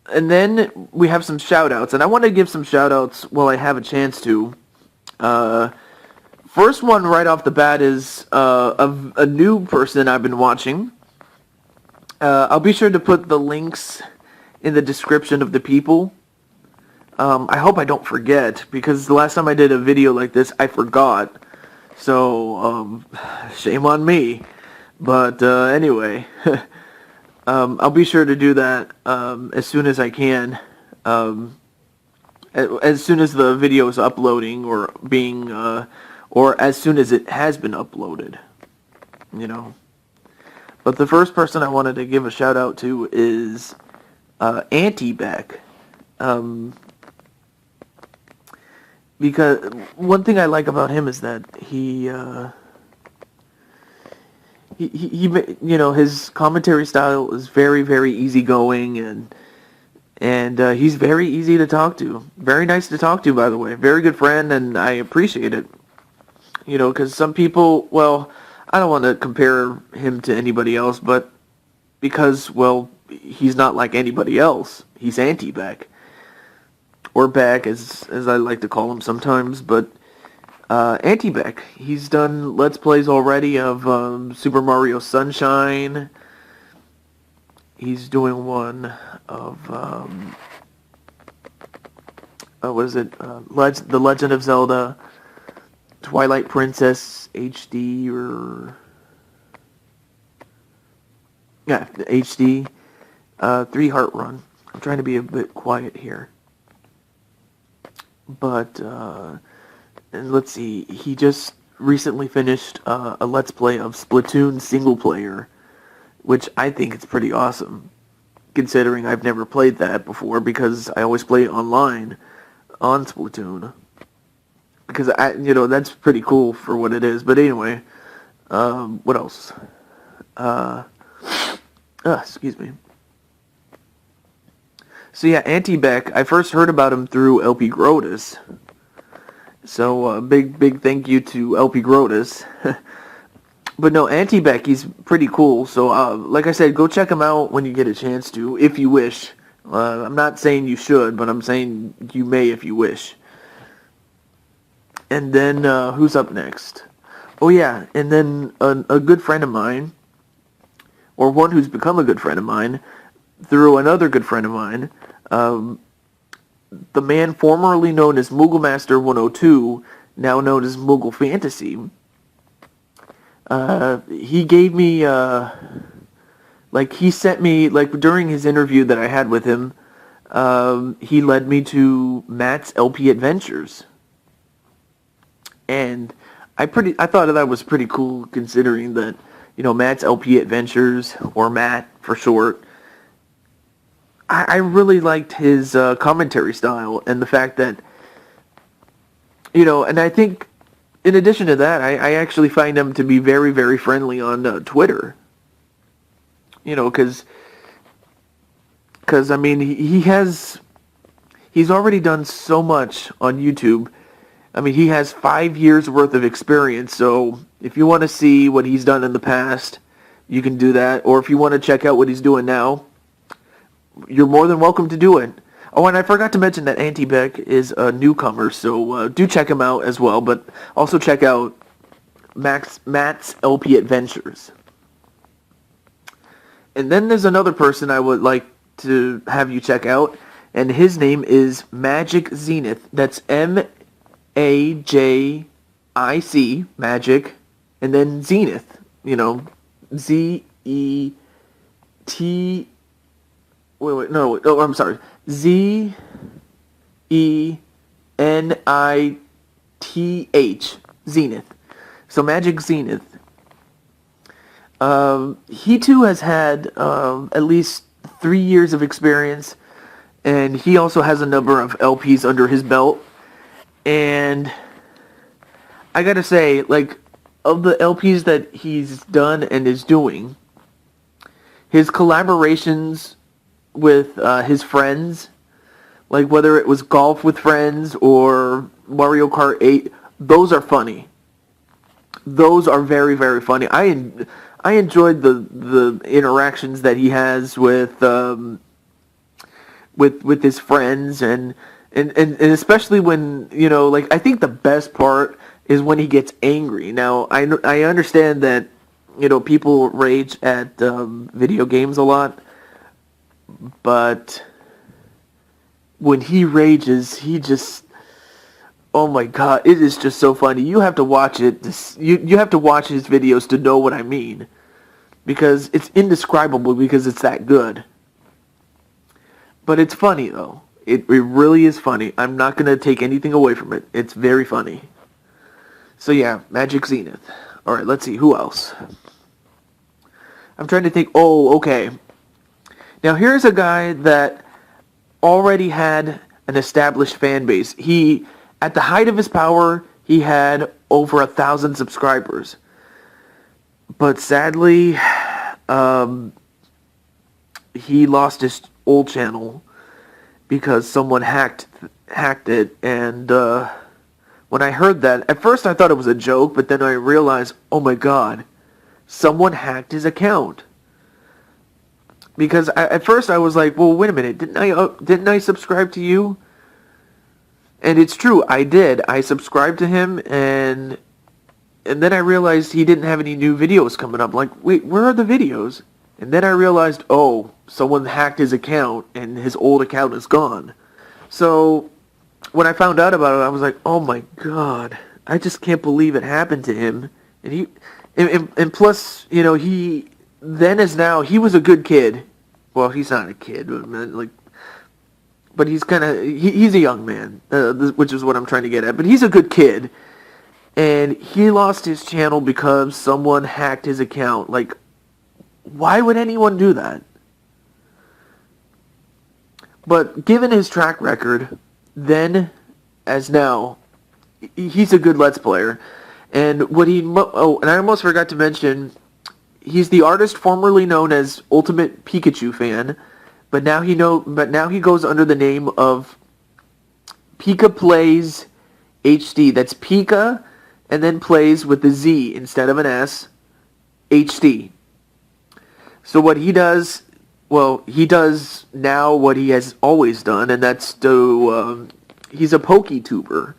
And then we have some shout-outs, and I want to give some shout-outs while I have a chance to. First one right off the bat is a new person I've been watching. I'll be sure to put the links in the description of the people. I hope I don't forget, because the last time I did a video like this, I forgot. So, shame on me. But anyway, I'll be sure to do that as soon as I can. As soon as the video is uploading or being, or as soon as it has been uploaded, you know. But the first person I wanted to give a shout out to is Anti-Beck. Because one thing I like about him is that he you know, his commentary style is very, very easygoing, and he's very easy to talk to. Very nice to talk to, by the way. Very good friend, and I appreciate it. You know, because some people, well, I don't want to compare him to anybody else, but because, well, he's not like anybody else. He's Anti-Beck. Or Beck, as I like to call him sometimes, but Anti-Beck, he's done Let's Plays already of Super Mario Sunshine. He's doing one of, what is it, The Legend of Zelda, Twilight Princess HD, or, yeah, the HD, 3 Heart Run. I'm trying to be a bit quiet here. But, and let's see, he just recently finished a Let's Play of Splatoon single player, which I think is pretty awesome, considering I've never played that before, because I always play online on Splatoon. Because, you know, that's pretty cool for what it is. But anyway, what else? Excuse me. So yeah, Anti-Beck, I first heard about him through LP Grotus. So big thank you to LP Grotus. But no, Anti-Beck, he's pretty cool. So like I said, go check him out when you get a chance to, if you wish. I'm not saying you should, but I'm saying you may if you wish. And then who's up next? Oh yeah, and then a good friend of mine, or one who's become a good friend of mine, through another good friend of mine, the man formerly known as Moogulmaster 102, now known as Moogle Fantasy. He gave me, like, he sent me, like, during his interview that I had with him, he led me to Matt's LP Adventures. And I thought that was pretty cool, considering that, you know, Matt's LP Adventures, or Matt for short, I really liked his commentary style, and the fact that, you know, and I think, in addition to that, I actually find him to be very, very friendly on Twitter. You know, because I mean, he's already done so much on YouTube. I mean, he has 5 years worth of experience, so if you want to see what he's done in the past, you can do that. Or if you want to check out what he's doing now, you're more than welcome to do it. Oh, and I forgot to mention that Anti-Beck is a newcomer, so do check him out as well, but also check out Matt's LP Adventures. And then there's another person I would like to have you check out, and his name is Magic Zenith. That's M-A-J-I-C, Magic, and then Zenith, you know, Z-E-T... Wait, no, oh, I'm sorry. Z-E-N-I-T-H, Zenith. So Magic Zenith. He too has had at least 3 years of experience, and he also has a number of LPs under his belt. And I gotta say, like, of the LPs that he's done and is doing, his collaborations with his friends, like whether it was Golf with Friends or Mario Kart 8, those are funny. Those are very, very funny. I enjoyed the interactions that he has with with his friends, and especially when, like, I think the best part is when he gets angry. Now, I understand that, people rage at video games a lot, but when he rages, he just, oh my god, it is just so funny. You have to watch it. You have to watch his videos to know what I mean, because it's indescribable, because it's that good. But it's funny, though. It really is funny. I'm not going to take anything away from it. It's very funny. So yeah, Magic Zenith. Alright, let's see. Who else? I'm trying to think. Oh, okay. Now here's a guy that already had an established fan base. At the height of his power, he had over 1,000 subscribers. But sadly, he lost his old channel because someone hacked it, and when I heard that, at first I thought it was a joke, but then I realized, oh my god, someone hacked his account. Because at first I was like, well, wait a minute, didn't I subscribe to you? And it's true, I did. I subscribed to him, and then I realized he didn't have any new videos coming up. Like, wait, where are the videos? And then I realized, oh, someone hacked his account, and his old account is gone. So when I found out about it, I was like, oh my god, I just can't believe it happened to him. And plus, he then as now, he was a good kid. Well, he's not a kid, but he's he's a young man, which is what I'm trying to get at. But he's a good kid, and he lost his channel because someone hacked his account. Like, why would anyone do that? But given his track record, then as now, he's a good Let's Player. And and I almost forgot to mention, he's the artist formerly known as Ultimate Pikachu Fan, but now he goes under the name of Pika Plays HD. That's Pika, and then Plays with the Z instead of an S, HD. So what he does, he does now what he has always done, and that's he's a PokeTuber.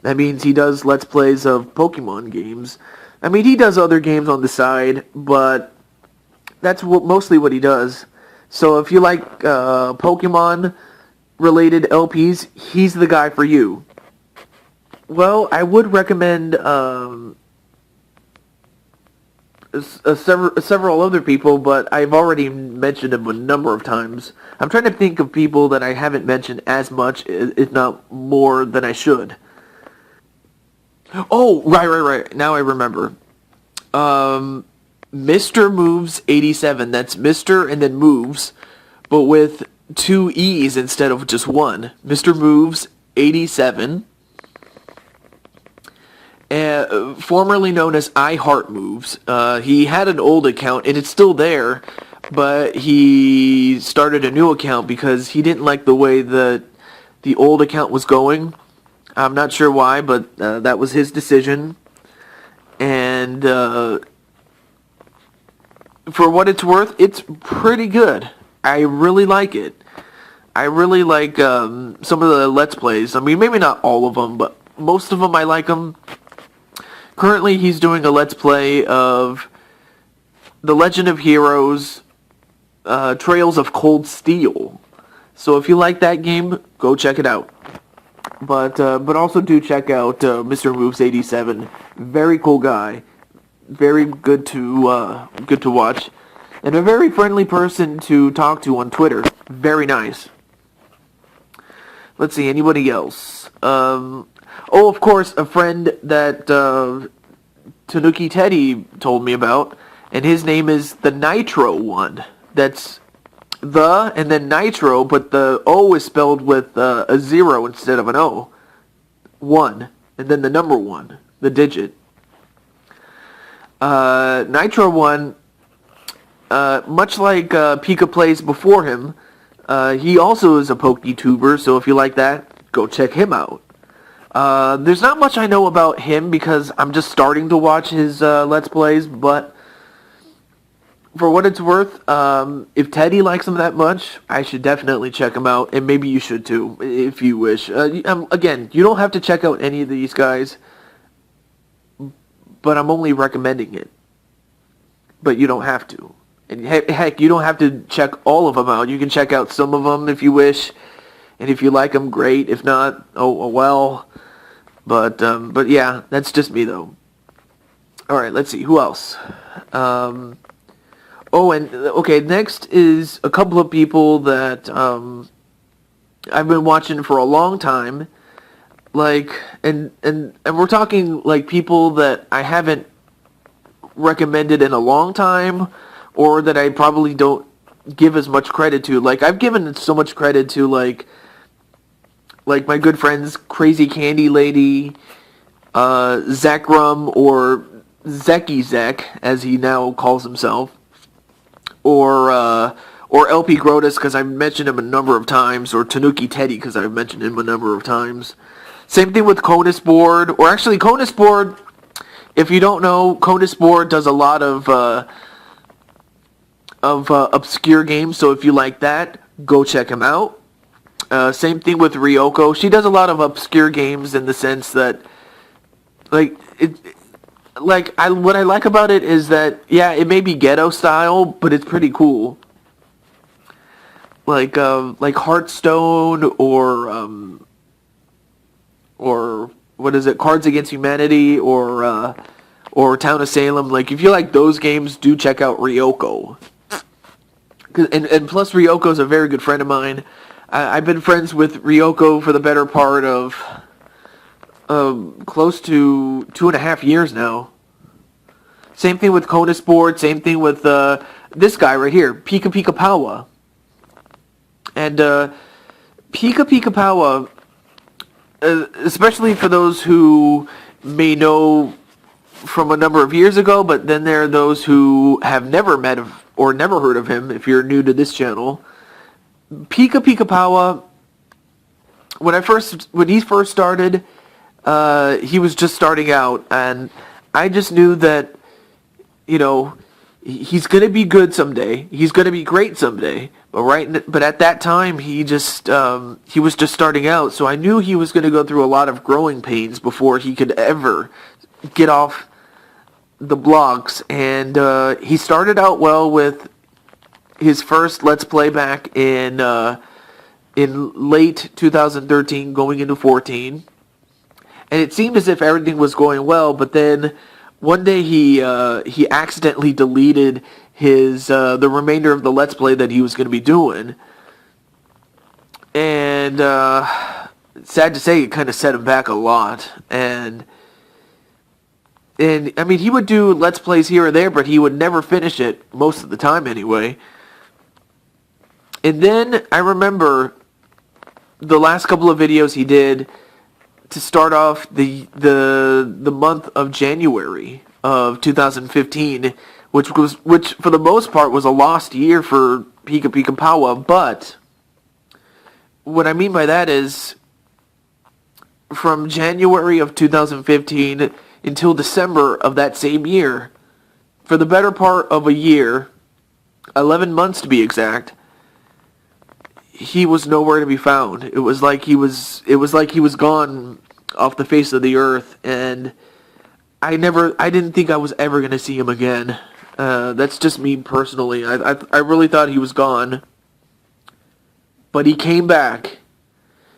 That means he does Let's Plays of Pokemon games. I mean, he does other games on the side, but that's mostly what he does. So if you like Pokemon-related LPs, he's the guy for you. Well, I would recommend several other people, but I've already mentioned them a number of times. I'm trying to think of people that I haven't mentioned as much, if not more, than I should. Oh, right. Now I remember. Mr. Moves 87. That's Mr. and then Moves, but with 2 E's instead of just one. Mr. Moves 87. Formerly known as I Heart Moves. He had an old account, and it's still there, but he started a new account because he didn't like the way that the old account was going. I'm not sure why, but that was his decision. And for what it's worth, it's pretty good. I really like it. I really like some of the Let's Plays. I mean, maybe not all of them, but most of them I like them. Currently, he's doing a Let's Play of The Legend of Heroes, Trails of Cold Steel. So if you like that game, go check it out. But also do check out Mr. Moves 87. Very cool guy. Very good to watch. And a very friendly person to talk to on Twitter. Very nice. Let's see, anybody else? Oh, of course, a friend that Tanuki Teddy told me about, and his name is the Nitro one. That's the and then Nitro, but the O is spelled with a 0 instead of an O. 1, and then the number 1, the digit. Nitro 1, much like Pika Plays before him, he also is a PokeTuber, so if you like that, go check him out. There's not much I know about him because I'm just starting to watch his Let's Plays, but For what it's worth, if Teddy likes him that much, I should definitely check him out, and maybe you should too, if you wish. Again, you don't have to check out any of these guys, but I'm only recommending it. But you don't have to. And heck, you don't have to check all of them out. You can check out some of them if you wish, and if you like them, great. If not, oh well. But yeah, that's just me though. All right, let's see who else. Okay, next is a couple of people that I've been watching for a long time. Like, and we're talking like people that I haven't recommended in a long time, or that I probably don't give as much credit to. Like, I've given so much credit to like my good friends Crazy Candy Lady, Zekrum, or Zeki Zek, as he now calls himself, or LP Grotus, because I've mentioned him a number of times, or Tanuki Teddy, because I've mentioned him a number of times. Same thing with Conus Board, or actually Conus Board, if you don't know, Conus Board does a lot of obscure games, so if you like that, go check him out. Same thing with Ryoko. She does a lot of obscure games in the sense that, what I like about it is that, yeah, it may be ghetto style, but it's pretty cool. Like Hearthstone, or what is it, Cards Against Humanity, or Town of Salem. Like, if you like those games, do check out Ryoko. And plus, Ryoko's a very good friend of mine. I've been friends with Ryoko for the better part of close to 2.5 years now. Same thing with Conus Board. Same thing with this guy right here, Pika Pika Powa. And Pika Pika Powa, especially for those who may know from a number of years ago, but then there are those who have never met him or never heard of him, if you're new to this channel. Pika Pika Powa, when he first started, he was just starting out, and I just knew that, you know, he's gonna be good someday. He's gonna be great someday. But at that time, he was just starting out, so I knew he was gonna go through a lot of growing pains before he could ever get off the blocks. And he started out well with his first Let's Play back in late 2013, going into 14, and it seemed as if everything was going well. But then one day he accidentally deleted his the remainder of the Let's Play that he was going to be doing, and sad to say, it kind of set him back a lot. And I mean, he would do Let's Plays here or there, but he would never finish it most of the time anyway. And then I remember the last couple of videos he did to start off the month of January of 2015, which for the most part was a lost year for Pika Pika Powa. But what I mean by that is, from January of 2015 until December of that same year, for the better part of a year, 11 months to be exact, he was nowhere to be found. It was like he was gone off the face of the earth, and I didn't think I was ever going to see him again. That's just me personally. I really thought he was gone. But he came back,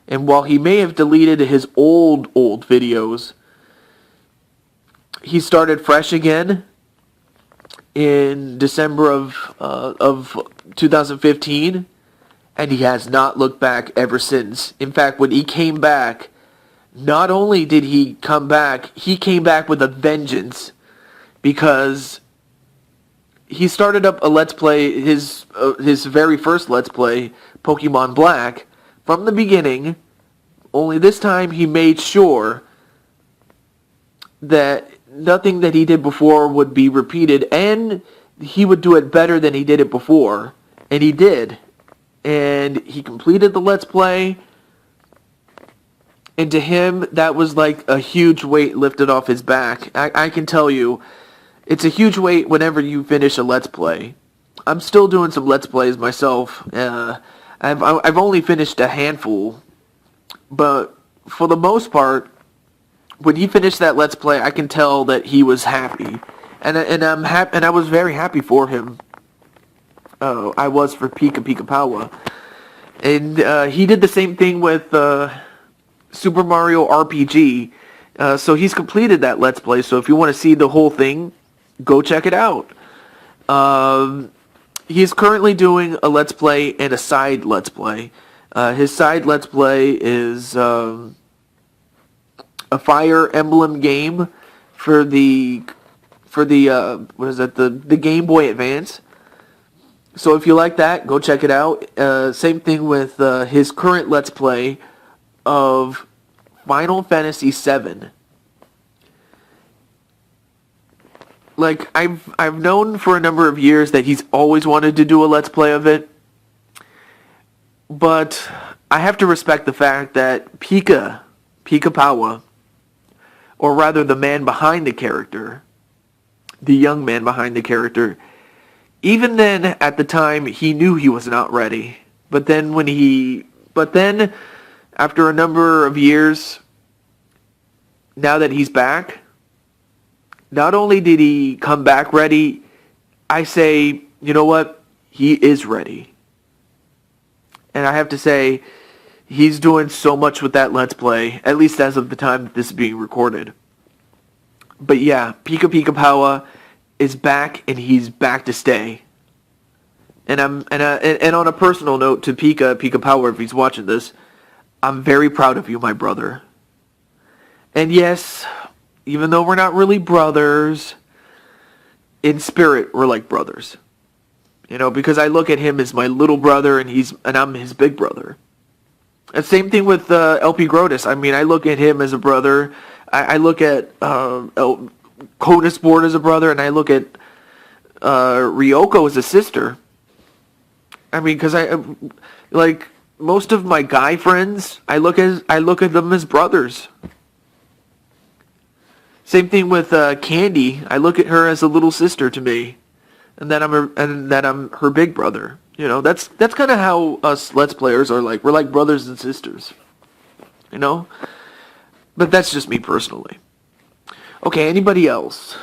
and while he may have deleted his old videos, he started fresh again in December of 2015. And he has not looked back ever since. In fact, when he came back, not only did he come back with a vengeance, because he started up a Let's Play, his very first Let's Play, Pokemon Black, from the beginning, only this time he made sure that nothing that he did before would be repeated, and he would do it better than he did it before, and he did. And he completed the Let's Play, and to him, that was like a huge weight lifted off his back. I can tell you, it's a huge weight whenever you finish a Let's Play. I'm still doing some Let's Plays myself. I've only finished a handful, but for the most part, when he finished that Let's Play, I can tell that he was happy, and I'm happy, and I was very happy for him. I was for Pika Pika Powa, and he did the same thing with Super Mario RPG. So he's completed that Let's Play. So if you want to see the whole thing, go check it out. He's currently doing a Let's Play and a side Let's Play. His side Let's Play is a Fire Emblem game for the what is that, the Game Boy Advance. So if you like that, go check it out. Same thing with his current Let's Play of Final Fantasy VII. Like, I've known for a number of years that he's always wanted to do a Let's Play of it. But I have to respect the fact that Pika Powa, or rather the man behind the character, the young man behind the character, even then at the time he knew he was not ready. But then after a number of years, now that he's back, not only did he come back ready, I say, you know what? He is ready. And I have to say, he's doing so much with that Let's Play, at least as of the time that this is being recorded. But yeah, Pika Pika Powa is back, and he's back to stay. And and on a personal note to Pika Powa, if he's watching this, I'm very proud of you, my brother. And yes, even though we're not really brothers, in spirit we're like brothers. You know, because I look at him as my little brother, and I'm his big brother. And same thing with LP Grotus. I mean, I look at him as a brother. I look at Codus Board as a brother, and I look at Ryoko as a sister. I mean, because I like most of my guy friends, I look at them as brothers. Same thing with Candy. I look at her as a little sister to me, and that I'm her big brother. You know, that's kind of how us Let's Players are like. We're like brothers and sisters. You know, but that's just me personally. Okay, anybody else?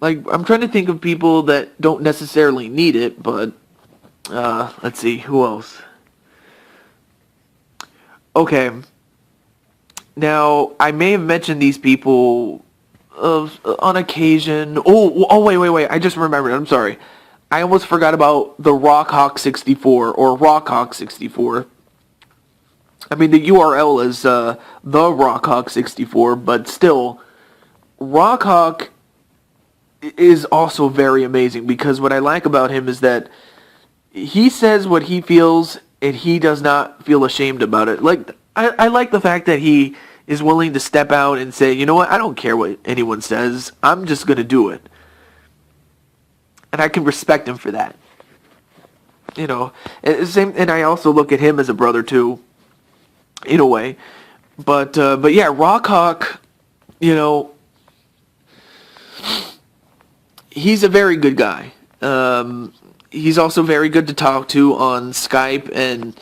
Like, I'm trying to think of people that don't necessarily need it, but let's see, who else? Okay. Now, I may have mentioned these people on occasion. Wait. I just remembered. I'm sorry. I almost forgot about the Rockhawk 64, or Rockhawk 64. I mean, the URL is the Rockhawk 64, but still, Rockhawk is also very amazing, because what I like about him is that he says what he feels, and he does not feel ashamed about it. Like, I like the fact that he is willing to step out and say, you know what, I don't care what anyone says, I'm just going to do it. And I can respect him for that. You know, and I also look at him as a brother too, in a way. But yeah, Rockhawk, you know, he's a very good guy. He's also very good to talk to on Skype, and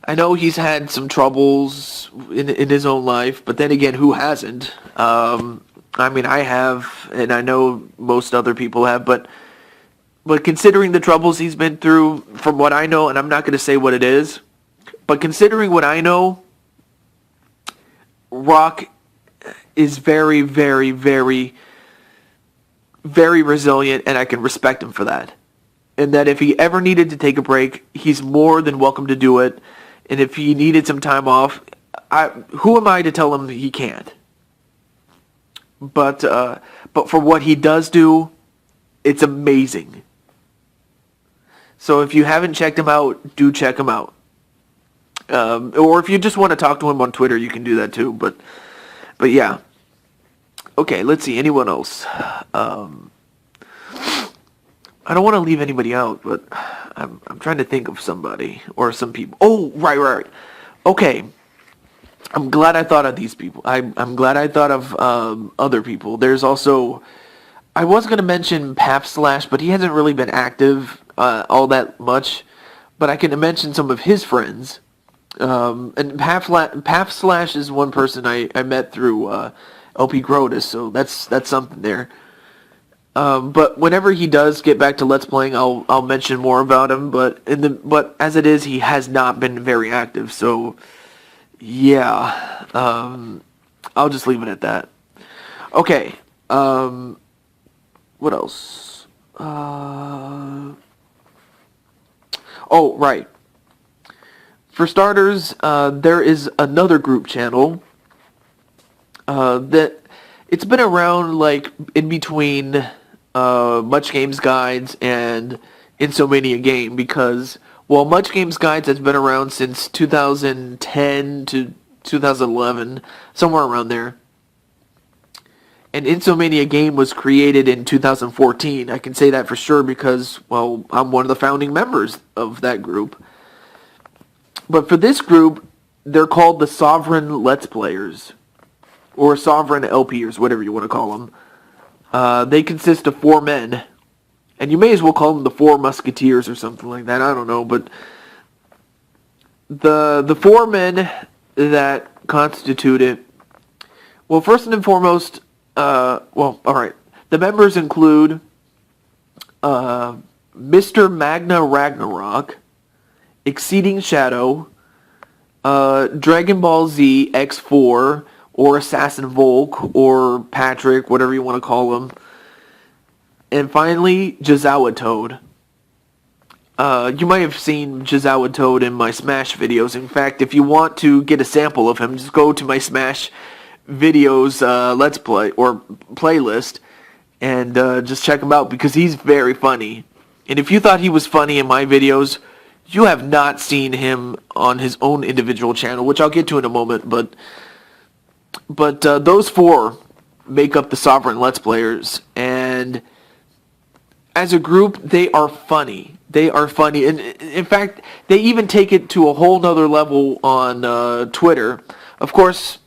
I know he's had some troubles in his own life, but then again, who hasn't? I mean, I have, and I know most other people have, but considering the troubles he's been through, from what I know, and I'm not going to say what it is, but considering what I know, Rock is very, very, very, very resilient, and I can respect him for that. And that if he ever needed to take a break, he's more than welcome to do it. And if he needed some time off, who am I to tell him he can't? But for what he does do, it's amazing. So if you haven't checked him out, do check him out. Or if you just want to talk to him on Twitter, you can do that too. But yeah. Okay, let's see. Anyone else? I don't want to leave anybody out, but I'm trying to think of somebody or some people. Oh, right. Okay. I'm glad I thought of these people. I'm glad I thought of other people. There's also I was going to mention Papslash, but he hasn't really been active all that much. But I can mention some of his friends. And Papslash is one person I met through LP Grotus, so that's something there. But whenever he does get back to Let's Playing, I'll mention more about him. But as it is, he has not been very active. So yeah, I'll just leave it at that. Okay. What else? Oh, right. For starters, there is another group channel that it's been around like in between Much Games Guides and Insomania Game because, well, Much Games Guides has been around since 2010 to 2011, somewhere around there. And Insomania Game was created in 2014. I can say that for sure because, well, I'm one of the founding members of that group. But for this group, they're called the Sovereign Let's Players. Or Sovereign LPers, whatever you want to call them. They consist of 4 men. And you may as well call them the 4 Musketeers or something like that. I don't know. But the 4 men that constitute it... Well, first and foremost... alright. The members include... Mr. Magna Ragnarok... Exceeding Shadow... Dragon Ball Z X4... or Assassin Volk, or Patrick, whatever you want to call him. And finally, Jazawa Toad. You might have seen Jazawa Toad in my Smash videos. In fact, if you want to get a sample of him, just go to my Smash videos Let's Play, or playlist, and just check him out, because he's very funny. And if you thought he was funny in my videos, you have not seen him on his own individual channel, which I'll get to in a moment, but those 4 make up the Sovereign Let's Players, and as a group, they are funny. They are funny, and in fact, they even take it to a whole nother level on Twitter. Of course,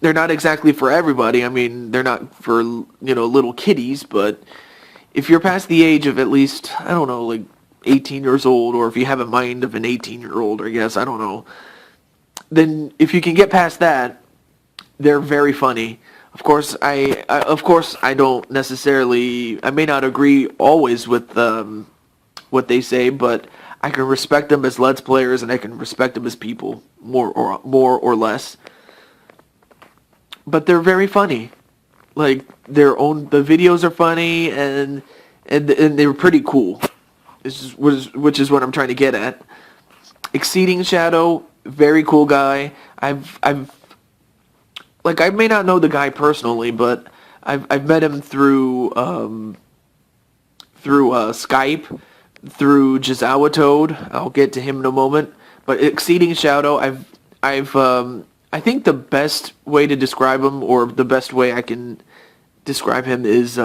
they're not exactly for everybody. I mean, they're not for, little kiddies, but if you're past the age of at least, I don't know, like 18 years old, or if you have a mind of an 18-year-old, I guess, I don't know, then if you can get past that, they're very funny. Of course, I don't necessarily... I may not agree always with what they say, but I can respect them as Let's Players, and I can respect them as people, more or less. But they're very funny. Like, the videos are funny, and they're pretty cool. Which is what I'm trying to get at. Exceeding Shadow, very cool guy. I may not know the guy personally, but I've met him through Skype, through Jazawa Toad. I'll get to him in a moment. But Exceeding Shadow, I think the best way to describe him, or the best way I can describe him, is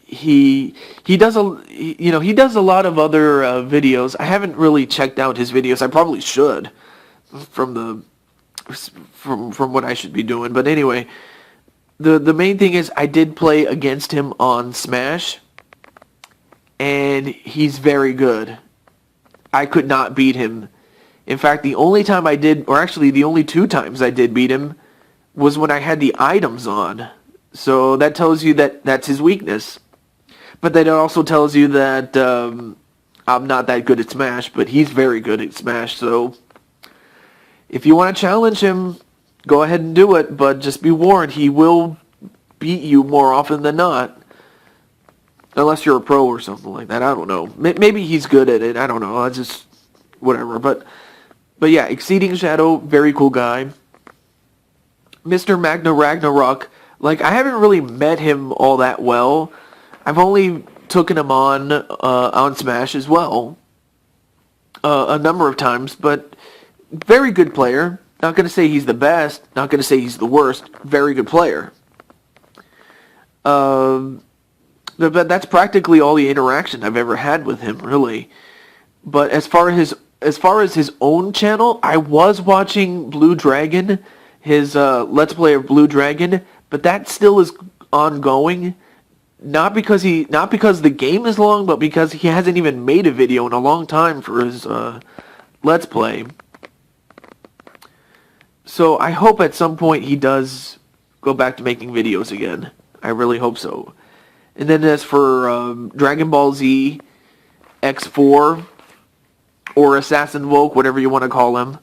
he does a lot of other videos. I haven't really checked out his videos. I probably should, from what I should be doing. But anyway, the main thing is I did play against him on Smash, and he's very good. I could not beat him. In fact, the only time I did, or actually the only 2 times I did beat him, was when I had the items on. So that tells you that that's his weakness. But that also tells you that I'm not that good at Smash, but he's very good at Smash. So if you want to challenge him, go ahead and do it, but just be warned, he will beat you more often than not. Unless you're a pro or something like that, I don't know. Maybe he's good at it, I don't know, I just, whatever. But yeah, Exceeding Shadow, very cool guy. Mr. Magna Ragnarok, like, I haven't really met him all that well. I've only taken him on Smash as well, a number of times, but very good player. Not going to say he's the best, not going to say he's the worst. Very good player. But that's practically all the interaction I've ever had with him, really. But as far as his own channel, I was watching Blue Dragon, his Let's Play of Blue Dragon, but that still is ongoing. not because the game is long, but because he hasn't even made a video in a long time for his Let's Play. So I hope at some point he does go back to making videos again. I really hope so. And then as for Dragon Ball Z X4 or Assassin Volk, whatever you want to call him,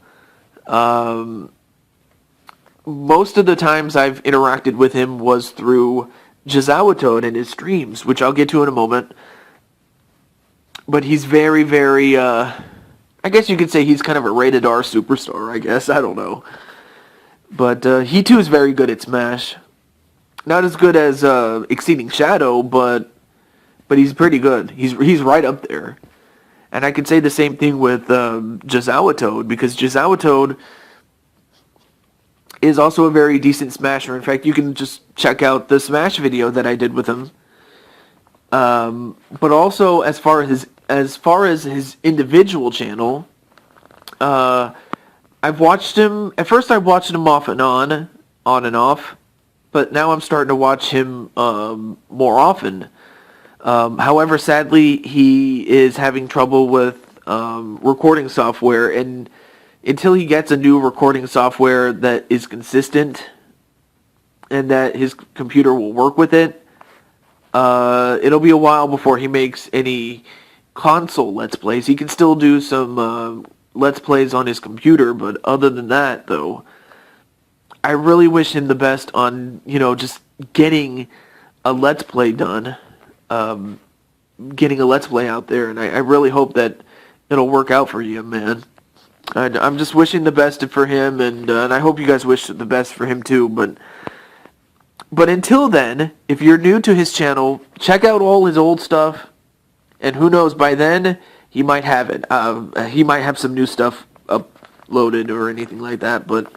most of the times I've interacted with him was through Shoutouts and his streams, which I'll get to in a moment. But he's very, very, I guess you could say he's kind of a rated R superstar, I guess. I don't know. But he too is very good at Smash. Not as good as Exceeding Shadow, but he's pretty good. He's right up there. And I could say the same thing with Shoutouts, because Shoutouts is also a very decent Smasher. In fact, you can just check out the Smash video that I did with him. But also, as far as his individual channel, I've watched him. At first, I watched him off and on and off. But now I'm starting to watch him more often. However, sadly, he is having trouble with recording software, and until he gets a new recording software that is consistent and that his computer will work with it, it'll be a while before he makes any console Let's Plays. He can still do some Let's Plays on his computer, but other than that, though, I really wish him the best on, just getting a Let's Play done, getting a Let's Play out there, and I really hope that it'll work out for you, man. I'm just wishing the best for him, and I hope you guys wish the best for him too. But until then, if you're new to his channel, check out all his old stuff, and who knows, by then he might have it. He might have some new stuff uploaded or anything like that. But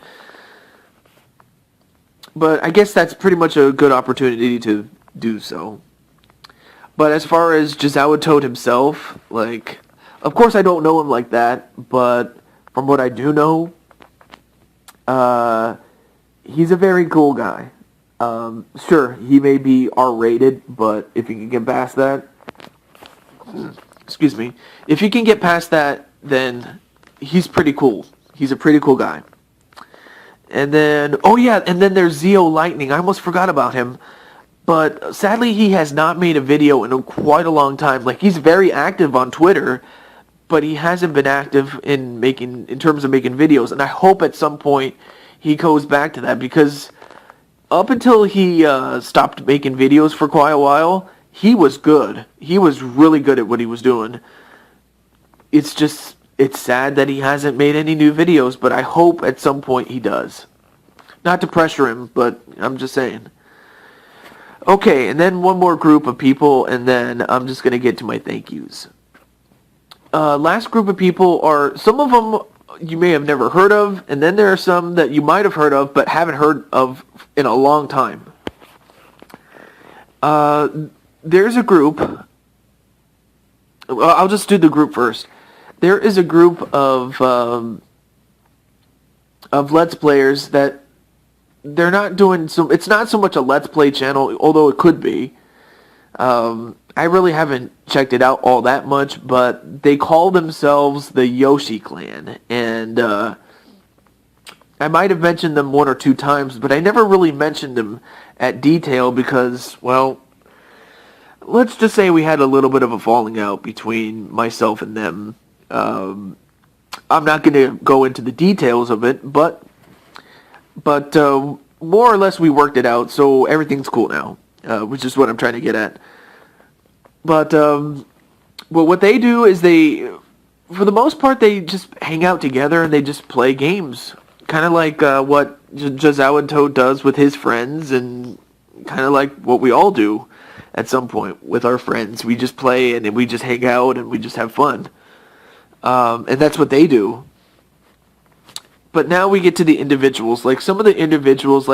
I guess that's pretty much a good opportunity to do so. But as far as Shoutouts himself, of course I don't know him like that, but from what I do know, he's a very cool guy. Sure, he may be R-rated, but if you can get past that, excuse me, if you can get past that, then he's pretty cool. He's a pretty cool guy. And then, and then there's Zeo Lightning. I almost forgot about him. But sadly, he has not made a video in quite a long time. He's very active on Twitter, but he hasn't been active in terms of making videos. And I hope at some point he goes back to that, because up until he stopped making videos for quite a while, he was good. He was really good at what he was doing. It's sad that he hasn't made any new videos, but I hope at some point he does. Not to pressure him, but I'm just saying. Okay, and then one more group of people, and then I'm just going to get to my thank yous. Last group of people are, some of them you may have never heard of, and then there are some that you might have heard of, but haven't heard of in a long time. There's a group, I'll just do the group first. There is a group of Let's Players that they're not doing it's not so much a Let's Play channel, although it could be. I really haven't checked it out all that much, but they call themselves the Yoshi Clan, and I might have mentioned them one or two times, but I never really mentioned them at detail because, well, let's just say we had a little bit of a falling out between myself and them. I'm not going to go into the details of it, but more or less we worked it out, so everything's cool now, which is what I'm trying to get at. But what they do is for the most part, they just hang out together and they just play games, kind of like what Shoutouts does with his friends, and kind of like what we all do at some point with our friends. We just play and we just hang out and we just have fun. And that's what they do. But now we get to the individuals. Some of the individuals,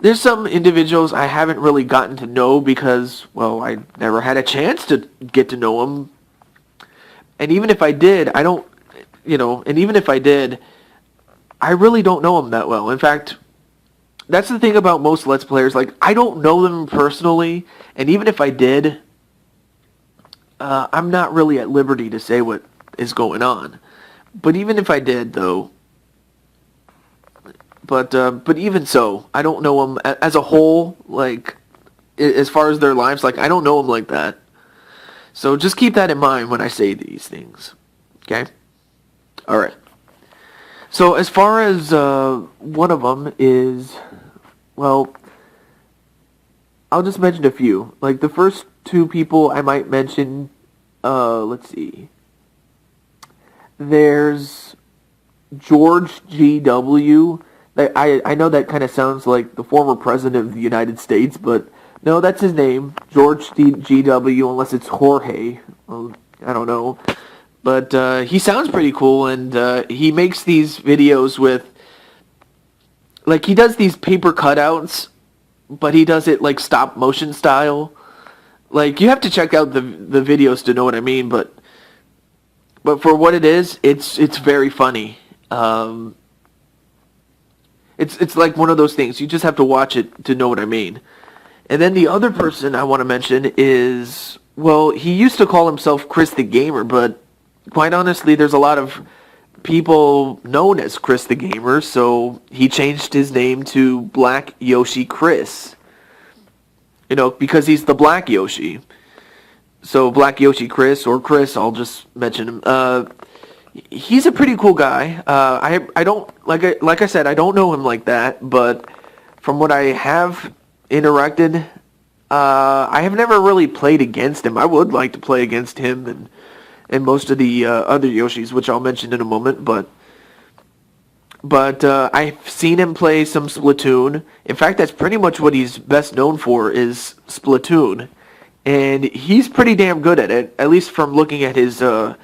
there's some individuals I haven't really gotten to know because, well, I never had a chance to get to know them. And even if I did, and even if I did, I really don't know them that well. In fact, that's the thing about most Let's Players. Like, I don't know them personally, and even if I did, I'm not really at liberty to say what is going on. But even if I did, though, but even so, I don't know them as a whole. Like, as far as their lives, like, I don't know them like that. So just keep that in mind when I say these things. Okay? All right. So as far as one of them is, well, I'll just mention a few. Like, the first two people I might mention, let's see. There's George G.W. I know that kind of sounds like the former president of the United States, but no, that's his name, George G.W., unless it's Jorge. I don't know. But he sounds pretty cool, and he makes these videos with, like, he does these paper cutouts, but he does it, like, stop motion style. Like, you have to check out the videos to know what I mean, but for what it is, it's very funny. It's like one of those things. You just have to watch it to know what I mean. And then the other person I want to mention is, well, he used to call himself Chris the Gamer, but quite honestly, there's a lot of people known as Chris the Gamer, so he changed his name to Black Yoshi Chris. You know, because he's the Black Yoshi. So Black Yoshi Chris, or Chris, I'll just mention him. He's a pretty cool guy. I don't, like I said, I don't know him like that, but from what I have interacted, I have never really played against him. I would like to play against him and most of the other Yoshis, which I'll mention in a moment, but I've seen him play some Splatoon. In fact, that's pretty much what he's best known for, is Splatoon. And he's pretty damn good at it, at least from looking at his Get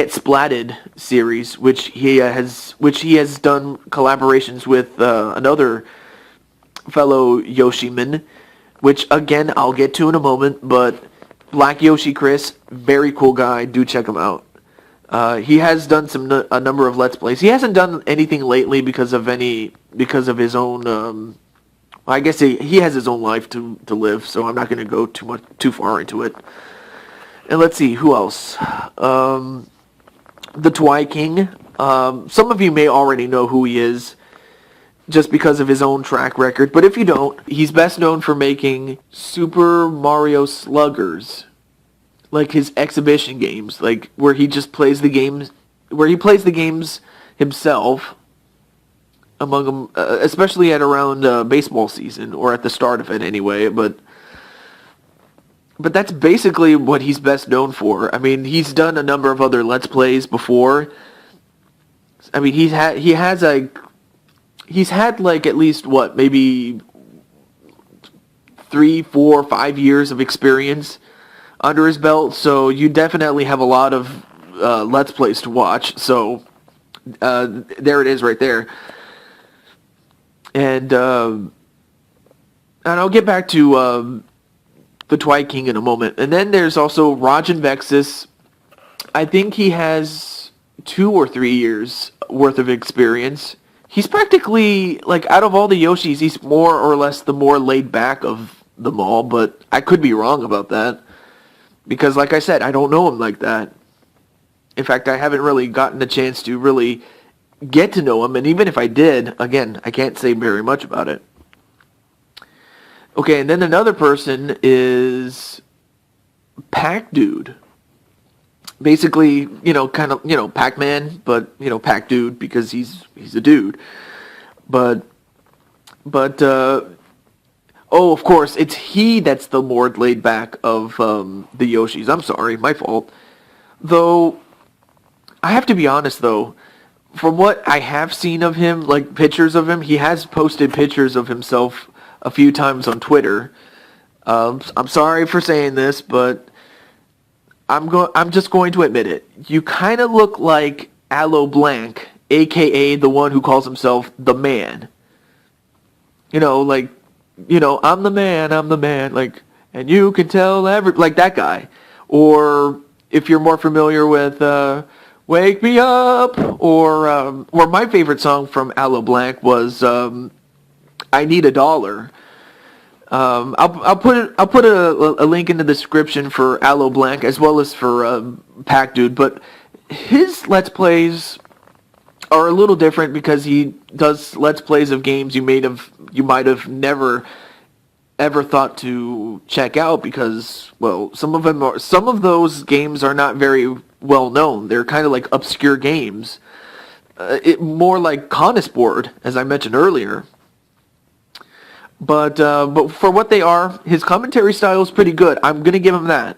Splatted series, which he has done collaborations with another fellow Yoshiman, which again I'll get to in a moment. But Black Yoshi Chris, very cool guy. Do check him out. He has done a number of Let's Plays. He hasn't done anything lately because of his own. I guess he has his own life to live, so I'm not going to go too far into it. And let's see, who else? The Twi King. Some of you may already know who he is, just because of his own track record. But if you don't, he's best known for making Super Mario Sluggers, like his exhibition games, like where he just plays the games, himself. Among them, especially at around baseball season, or at the start of it anyway, but that's basically what he's best known for. I mean, he's done a number of other Let's Plays before. I mean, he's had like at least maybe 3, 4, 5 years of experience under his belt, so you definitely have a lot of Let's Plays to watch. So there it is right there. And I'll get back to the Twi King in a moment. And then there's also Rajan Vexus. I think he has 2 or 3 years worth of experience. He's practically, like, out of all the Yoshis, he's more or less the more laid back of them all, but I could be wrong about that. Because, like I said, I don't know him like that. In fact, I haven't really gotten a chance to really get to know him, and even if I did, again, I can't say very much about it. Okay, and then another person is PacDude. Basically, kind of, Pac-Man, but, PacDude, because he's a dude. But, oh, of course, it's he that's the more laid back of the Yoshis. I'm sorry, my fault. Though, I have to be honest, though, from what I have seen of him, like pictures of him, he has posted pictures of himself a few times on Twitter. I'm sorry for saying this, but I'm just going to admit it. You kind of look like Aloe Blacc, aka the one who calls himself the Man. I'm the man, like, and you can tell like that guy. Or if you're more familiar with Wake Me Up, or my favorite song from Aloe Blacc was I need $1. I'll put a link in the description for Aloe Blacc as well as for PacDude, but his Let's Plays are a little different because he does Let's Plays of games you might have never ever thought to check out because, well, some of those games are not very well known. They're kind of like obscure games. More like Conesport, as I mentioned earlier. But for what they are, his commentary style is pretty good. I'm gonna give him that.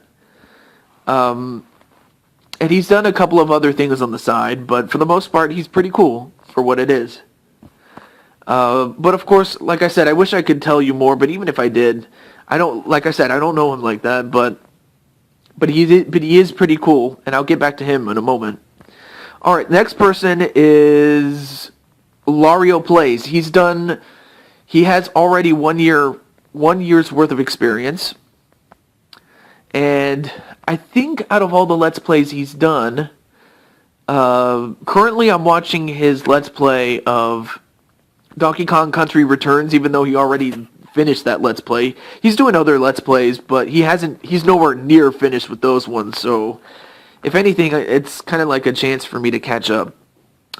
And he's done a couple of other things on the side, but for the most part, he's pretty cool for what it is. But of course, like I said, I wish I could tell you more, but even if I did, I don't know him like that, but he is pretty cool, and I'll get back to him in a moment. All right, next person is Lario Plays. He has already 1 year's worth of experience, and I think out of all the Let's Plays he's done, currently I'm watching his Let's Play of Donkey Kong Country Returns, even though he already finished that Let's Play. He's doing other Let's Plays, but he's nowhere near finished with those ones, so if anything, it's kind of like a chance for me to catch up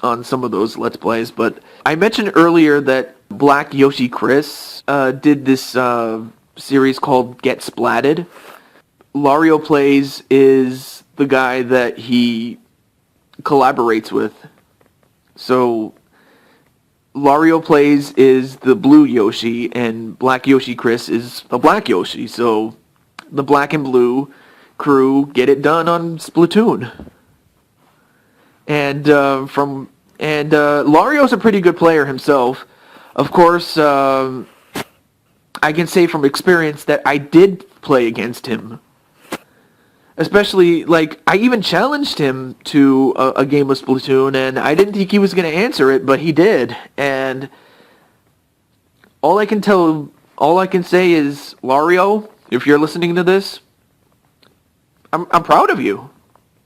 on some of those Let's Plays. But I mentioned earlier that Black Yoshi Chris did this series called Get Splatted. Lario Plays is the guy that he collaborates with. So Lario Plays is the blue Yoshi, and Black Yoshi Chris is the black Yoshi. So the black and blue crew get it done on Splatoon. And Lario's a pretty good player himself. Of course, I can say from experience that I did play against him. Especially, like, I even challenged him to a game of Splatoon, and I didn't think he was going to answer it, but he did. And all I can say is, Lario, if you're listening to this, I'm proud of you.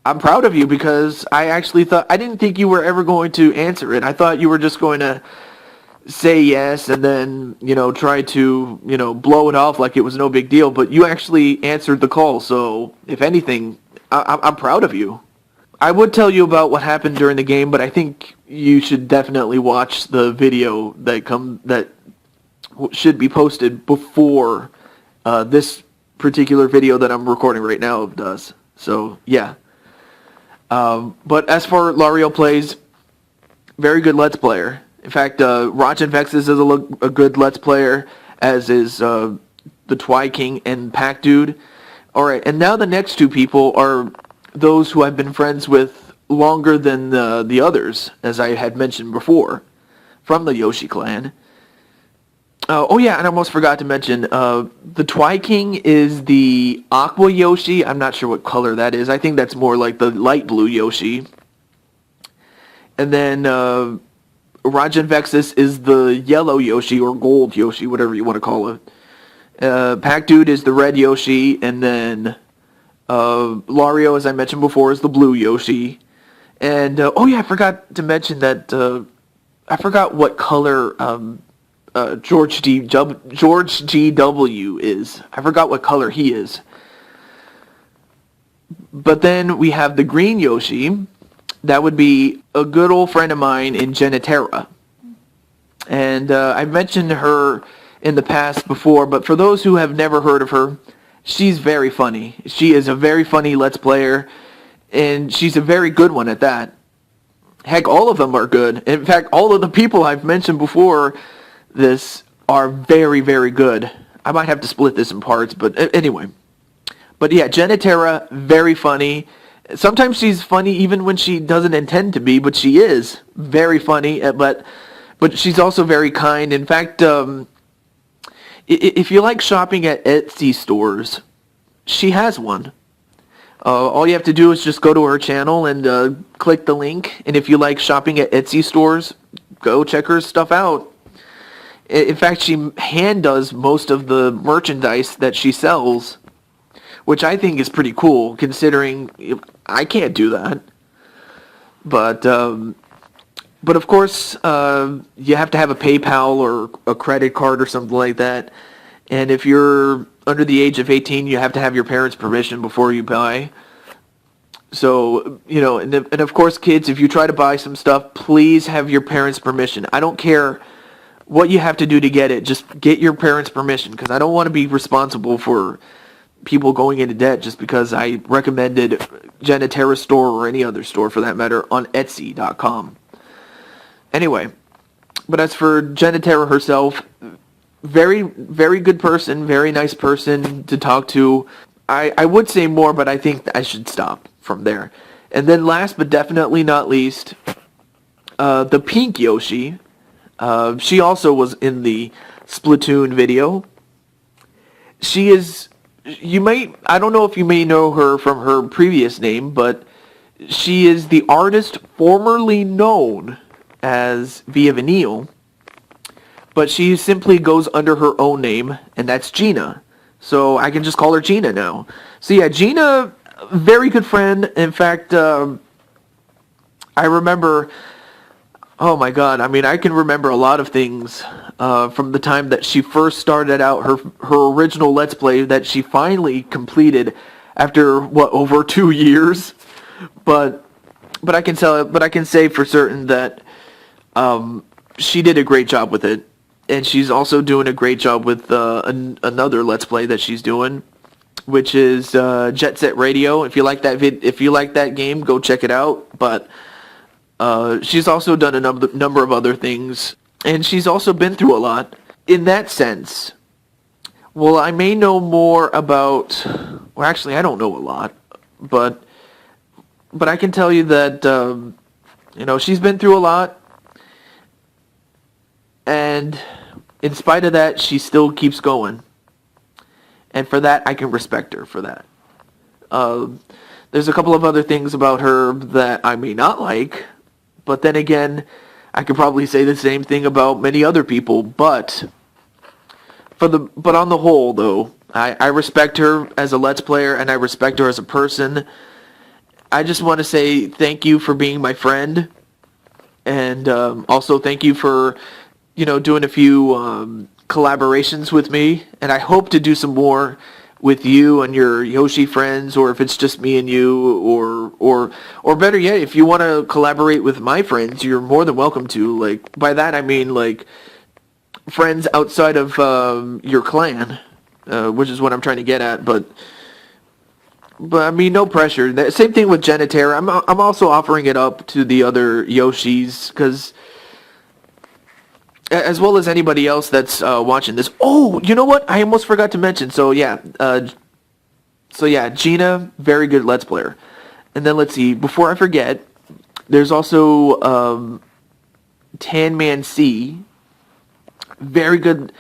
I'm proud of you because I didn't think you were ever going to answer it. I thought you were just going to say yes and then, try to, blow it off like it was no big deal. But you actually answered the call. So if anything, I'm proud of you. I would tell you about what happened during the game, but I think you should definitely watch the video that should be posted before this particular video that I'm recording right now does. So yeah. But as for Lario Plays, very good Let's Player. In fact, Raj and Vexus is a good Let's Player, as is the Twy King and PacDude. Alright, and now the next two people are those who I've been friends with longer than the others, as I had mentioned before, from the Yoshi clan. Oh yeah, and I almost forgot to mention, the Twy King is the Aqua Yoshi. I'm not sure what color that is. I think that's more like the light blue Yoshi. And then Rajan Vexus is the yellow Yoshi, or gold Yoshi, whatever you want to call it. PacDude is the red Yoshi, and then Lario, as I mentioned before, is the blue Yoshi. And, oh yeah, I forgot to mention that, I forgot what color George GW is. I forgot what color he is. But then we have the green Yoshi. That would be a good old friend of mine in Genitera. And I've mentioned her in the past before, but for those who have never heard of her, she's very funny. She is a very funny Let's Player, and she's a very good one at that. Heck, all of them are good. In fact, all of the people I've mentioned before this are very, very good. I might have to split this in parts, but anyway. But yeah, Genitera, very funny. Sometimes she's funny even when she doesn't intend to be, but she is very funny, but she's also very kind. In fact, if you like shopping at Etsy stores, she has one. All you have to do is just go to her channel and click the link, and if you like shopping at Etsy stores, go check her stuff out. In fact, she hand does most of the merchandise that she sells, which I think is pretty cool, considering I can't do that. But But of course, you have to have a PayPal or a credit card or something like that. And if you're under the age of 18, you have to have your parents' permission before you buy. So, and of course, kids, if you try to buy some stuff, please have your parents' permission. I don't care what you have to do to get it. Just get your parents' permission, because I don't want to be responsible for people going into debt just because I recommended Genetera's store or any other store for that matter on Etsy.com. Anyway, but as for Genetera herself, very, very good person, very nice person to talk to. I would say more, but I think I should stop from there. And then last but definitely not least, the pink Yoshi. She also was in the Splatoon video. She is, I don't know if you may know her from her previous name, but she is the artist formerly known as Via Vanille, but she simply goes under her own name, and that's Gina. So I can just call her Gina now. So yeah, Gina, very good friend. In fact, I remember, oh my god, I mean, I can remember a lot of things from the time that she first started out her original Let's Play that she finally completed after, over 2 years? But I can say for certain that she did a great job with it, and she's also doing a great job with another Let's Play that she's doing, which is Jet Set Radio. If you like that game, go check it out. But she's also done a number of other things, and she's also been through a lot. In that sense, well, I may know more about. Well, actually, I don't know a lot, but I can tell you that she's been through a lot. And in spite of that, she still keeps going. And for that, I can respect her for that. There's a couple of other things about her that I may not like. But then again, I could probably say the same thing about many other people. But on the whole, though, I respect her as a Let's Player, and I respect her as a person. I just want to say thank you for being my friend. And also thank you for doing a few collaborations with me, and I hope to do some more with you and your Yoshi friends, or if it's just me and you, or better yet, if you want to collaborate with my friends, you're more than welcome to. Like, by that I mean, like, friends outside of your clan, which is what I'm trying to get at, but I mean, no pressure. Same thing with Genetera. I'm also offering it up to the other Yoshis, because as well as anybody else that's watching this. Oh, you know what? I almost forgot to mention. So yeah, Gina, very good Let's Player. And then let's see, before I forget, there's also Tan Man C, very good.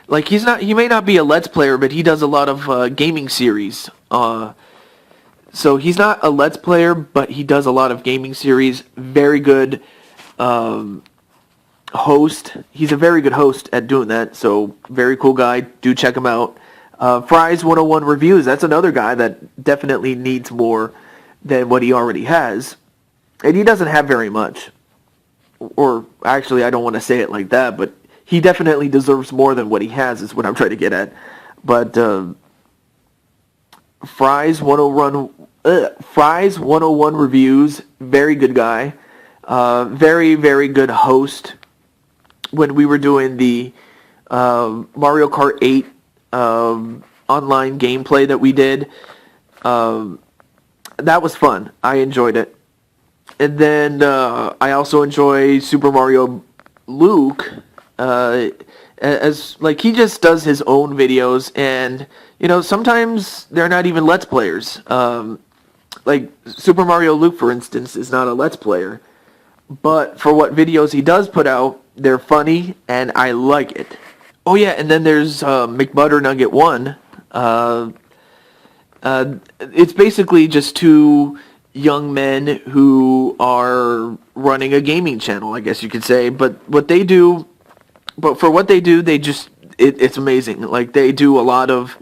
Like, he may not be a Let's Player, but he does a lot of gaming series. So he's not a Let's Player, but he does a lot of gaming series. Very good host. He's a very good host at doing that, so very cool guy. Do check him out. Fries 101 Reviews, that's another guy that definitely needs more than what he already has. And he doesn't have very much. Or, actually, I don't want to say it like that, but he definitely deserves more than what he has, is what I'm trying to get at. But Fries 101 Reviews, very good guy. Very, very good host. When we were doing the Mario Kart 8 online gameplay that we did, that was fun. I enjoyed it. And then I also enjoy Super Mario Luke, as like he just does his own videos, and sometimes they're not even Let's Players. Like Super Mario Luke, for instance, is not a Let's Player, but for what videos he does put out, they're funny, and I like it. Oh yeah, and then there's McButternugget 1. It's basically just two young men who are running a gaming channel, I guess you could say. But for what they do, it's amazing. Like, they do a lot of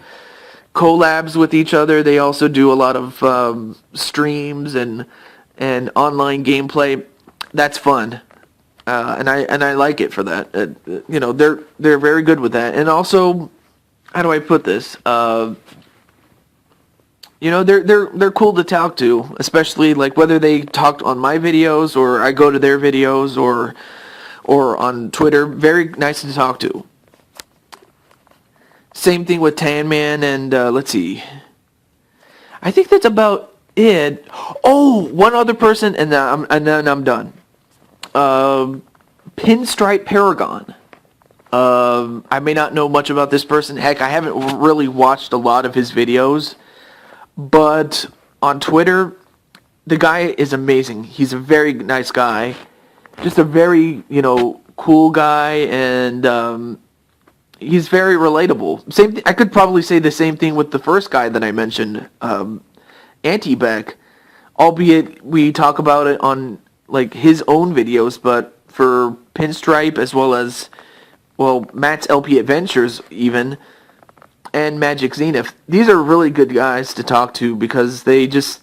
collabs with each other. They also do a lot of streams and online gameplay. That's fun. and I like it for that. You know, they're very good with that. And also, how do I put this? You know, they're cool to talk to, especially like whether they talked on my videos or I go to their videos or on Twitter. Very nice to talk to. Same thing with Tan Man and let's see. I think that's about it. Oh, one other person, and then I'm done. Pinstripe Paragon. I may not know much about this person. Heck, I haven't really watched a lot of his videos. But on Twitter, the guy is amazing. He's a very nice guy. Just a very, you know, cool guy, and he's very relatable. I could probably say the same thing with the first guy that I mentioned, Anti-Beck. Albeit we talk about it on like his own videos, but for Pinstripe as well as, well, Matt's LP Adventures even, and Magic Zenith, these are really good guys to talk to because they just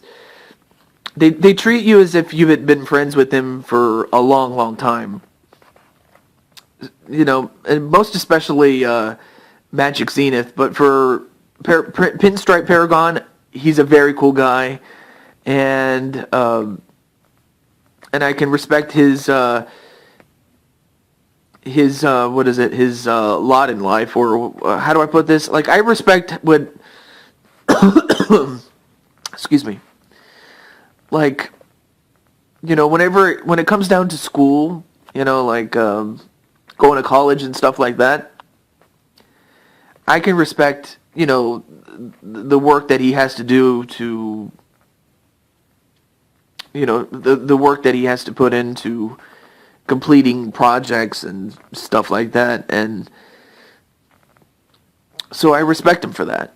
they treat you as if you had been friends with them for a long, long time. You know, and most especially Magic Zenith, but for Pinstripe Paragon, he's a very cool guy, and I can respect his what is it, his lot in life, or how do I put this? Like, I respect what excuse me, like, you know, when it comes down to school, you know, like going to college and stuff like that, I can respect, you know, the work that he has to do to, you know, the work that he has to put into completing projects and stuff like that, and so I respect him for that.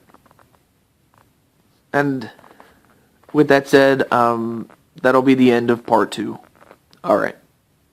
And with that said, that'll be the end of part 2. All right.